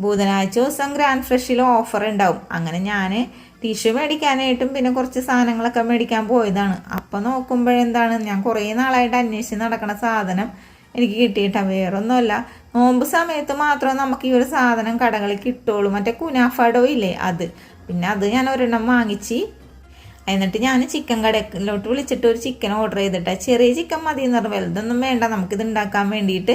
ബുധനാഴ്ച ദിവസം grand ഫ്രഷിൽ offer ഉണ്ടാവും. അങ്ങനെ ഞാൻ ടിഷ്യൂ മേടിക്കാനായിട്ടും പിന്നെ കുറച്ച് സാധനങ്ങളൊക്കെ മേടിക്കാൻ പോയതാണ്. അപ്പം നോക്കുമ്പോഴെന്താണ്, ഞാൻ കുറേ നാളായിട്ട് അന്വേഷിച്ച് നടക്കണ സാധനം എനിക്ക് കിട്ടിയിട്ടാണ്. വേറൊന്നുമല്ല, നോമ്പ് സമയത്ത് മാത്രം നമുക്ക് ഈ ഒരു സാധനം കടകളിൽ കിട്ടുള്ളൂ. മറ്റേ കുനാഫാഡോ ഇല്ലേ, അത്. പിന്നെ അത് ഞാൻ ഒരെണ്ണം വാങ്ങിച്ച് എന്നിട്ട് ഞാൻ ചിക്കൻ കടയിലോട്ട് വിളിച്ചിട്ട് ഒരു ചിക്കൻ ഓർഡർ ചെയ്തിട്ട്, ചെറിയ ചിക്കൻ മതി എന്ന് പറഞ്ഞാൽ വലുതൊന്നും വേണ്ട, നമുക്കിത് ഉണ്ടാക്കാൻ വേണ്ടിയിട്ട്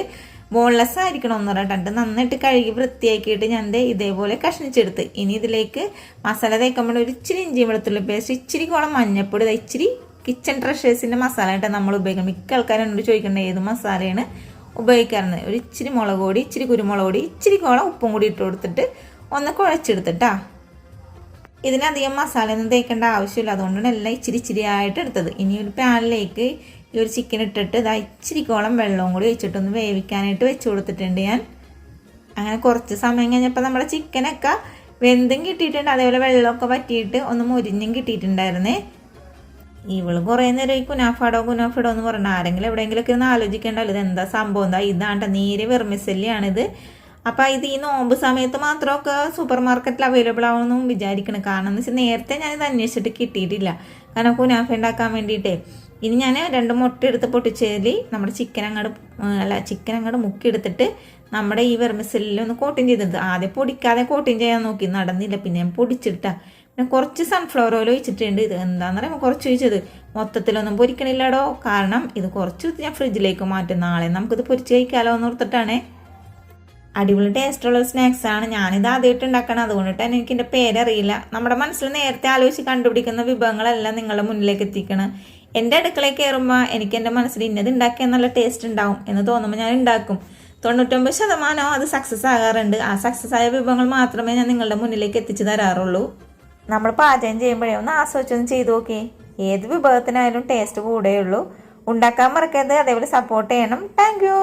ബോൺലെസ് ആയിരിക്കണമെന്ന് പറഞ്ഞിട്ട് നന്നായിട്ട് കഴുകി വൃത്തിയാക്കിയിട്ട് ഞാൻ ഇതേപോലെ കഷ്ണിച്ചെടുത്ത്. ഇനി ഇതിലേക്ക് മസാല തേക്കുമ്പോൾ ഒരു ഇച്ചിരി ഇഞ്ചി വെളുത്തുള്ളി പേസ്റ്റ്, ഇച്ചിരി കോളം മഞ്ഞപ്പൊടി, ഇച്ചിരി കിച്ചൺ ട്രഷേഴ്സിൻ്റെ മസാല ആയിട്ട് നമ്മൾ ഉപയോഗിക്കണം. മിക്ക ആൾക്കാരും എന്നോട് ചോദിക്കേണ്ട ഏത് മസാലയാണ് ഉപയോഗിക്കാറുണ്ട്. ഒരു ഇച്ചിരി മുളക് പൊടി, ഇച്ചിരി കുരുമുളക് പൊടി, ഇച്ചിരി കോളം ഉപ്പും കൂടി ഇട്ട് കൊടുത്തിട്ട് ഒന്ന് കുഴച്ചെടുത്തിട്ടാ. ഇതിനധികം മസാല ഒന്നും തേക്കേണ്ട ആവശ്യമില്ല, അതുകൊണ്ടാണ് എല്ലാം ഇച്ചിരി ഇച്ചിരി ആയിട്ട് എടുത്തത്. ഇനി ഒരു പാനിലേക്ക് ഈ ഒരു ചിക്കൻ ഇട്ടിട്ട് ഇച്ചിരി കോളം വെള്ളവും കൂടി ഒഴിച്ചിട്ടൊന്ന് വേവിക്കാനായിട്ട് വെച്ച് കൊടുത്തിട്ടുണ്ട് ഞാൻ. അങ്ങനെ കുറച്ച് സമയം കഴിഞ്ഞപ്പോൾ നമ്മുടെ ചിക്കനൊക്കെ വെന്തും കിട്ടിയിട്ടുണ്ട്, അതേപോലെ വെള്ളമൊക്കെ വറ്റിയിട്ട് ഒന്ന് മൊരിഞ്ഞും കിട്ടിയിട്ടുണ്ടായിരുന്നേ. ഇവള് കുറേ നേരം ഈ കുനാഫാടോ എന്ന് പറഞ്ഞാൽ ആരെങ്കിലും എവിടെയെങ്കിലുമൊക്കെ ഒന്ന് ആലോചിക്കേണ്ടല്ലോ ഇത് എന്താ സംഭവം. ഇതാണ്ട നീര് വെർമിസെല്ലിയാണിത്. അപ്പം ഇത് ഈ നോമ്പ് സമയത്ത് മാത്രമൊക്കെ സൂപ്പർ മാർക്കറ്റിൽ അവൈലബിൾ ആവുമെന്നും വിചാരിക്കണം. കാരണം എന്ന് വെച്ചാൽ നേരത്തെ ഞാനിത് അന്വേഷിച്ചിട്ട് കിട്ടിയിട്ടില്ല, കാരണം കുനാഫ ഉണ്ടാക്കാൻ വേണ്ടിയിട്ടേ. ഇനി ഞാൻ 2 മുട്ട എടുത്ത് പൊട്ടിച്ചതിൽ നമ്മുടെ ചിക്കൻ അങ്ങോട്ട് മുക്കിയെടുത്തിട്ട് നമ്മുടെ ഈ വെർമിസെല്ലിൽ ഒന്ന് കോട്ടിങ് ചെയ്തിട്ട്, ആദ്യം പൊടിക്കാതെ കോട്ടിങ് ചെയ്യാൻ നോക്കി, നടന്നില്ല. പിന്നെ ഞാൻ പൊടിച്ചിട്ടാ. പിന്നെ കുറച്ച് സൺഫ്ലവർ ഓയിൽ ഒഴിച്ചിട്ടുണ്ട്. ഇത് എന്താണെന്ന് പറയുമ്പോൾ കുറച്ച് ഒഴിച്ചത്, മൊത്തത്തിലൊന്നും പൊരിക്കണില്ലടോ. കാരണം ഇത് കുറച്ച് ഞാൻ ഫ്രിഡ്ജിലേക്ക് മാറ്റും, നാളെ നമുക്കിത് പൊരിച്ച് കഴിക്കാമല്ലോ എന്ന് ഓർത്തിട്ടാണേ. അടിപൊളി ടേസ്റ്റുള്ള സ്നാക്സാണ്. ഞാനിത് ആദ്യമായിട്ട് ഉണ്ടാക്കണം, അതുകൊണ്ടിട്ട് തന്നെ എനിക്ക് എൻ്റെ പേരറിയില്ല. നമ്മുടെ മനസ്സിൽ നേരത്തെ ആലോചിച്ച് കണ്ടുപിടിക്കുന്ന വിഭവങ്ങളെല്ലാം നിങ്ങളുടെ മുന്നിലേക്ക് എത്തിക്കണം. എൻ്റെ അടുക്കളയിൽ കയറുമ്പോൾ എനിക്ക് എൻ്റെ മനസ്സിൽ ഇന്നത് ഉണ്ടാക്കിയാൽ നല്ല ടേസ്റ്റ് ഉണ്ടാവും എന്ന് തോന്നുമ്പോൾ ഞാൻ ഉണ്ടാക്കും. 99% അത് സക്സസ് ആകാറുണ്ട്. ആ സക്സസ് ആയ വിഭവങ്ങൾ മാത്രമേ ഞാൻ നിങ്ങളുടെ മുന്നിലേക്ക് എത്തിച്ചു തരാറുള്ളൂ. നമ്മൾ പാചകം ചെയ്യുമ്പോഴേ ഒന്ന് ആസ്വദിച്ചൊന്ന് ചെയ്തു നോക്കി. ഏത് വിഭവത്തിനായാലും ടേസ്റ്റ് കൂടെയുള്ളൂ. ഉണ്ടാക്കാൻ മറക്കരുത്, അതേപോലെ സപ്പോർട്ട് ചെയ്യണം. Thank you.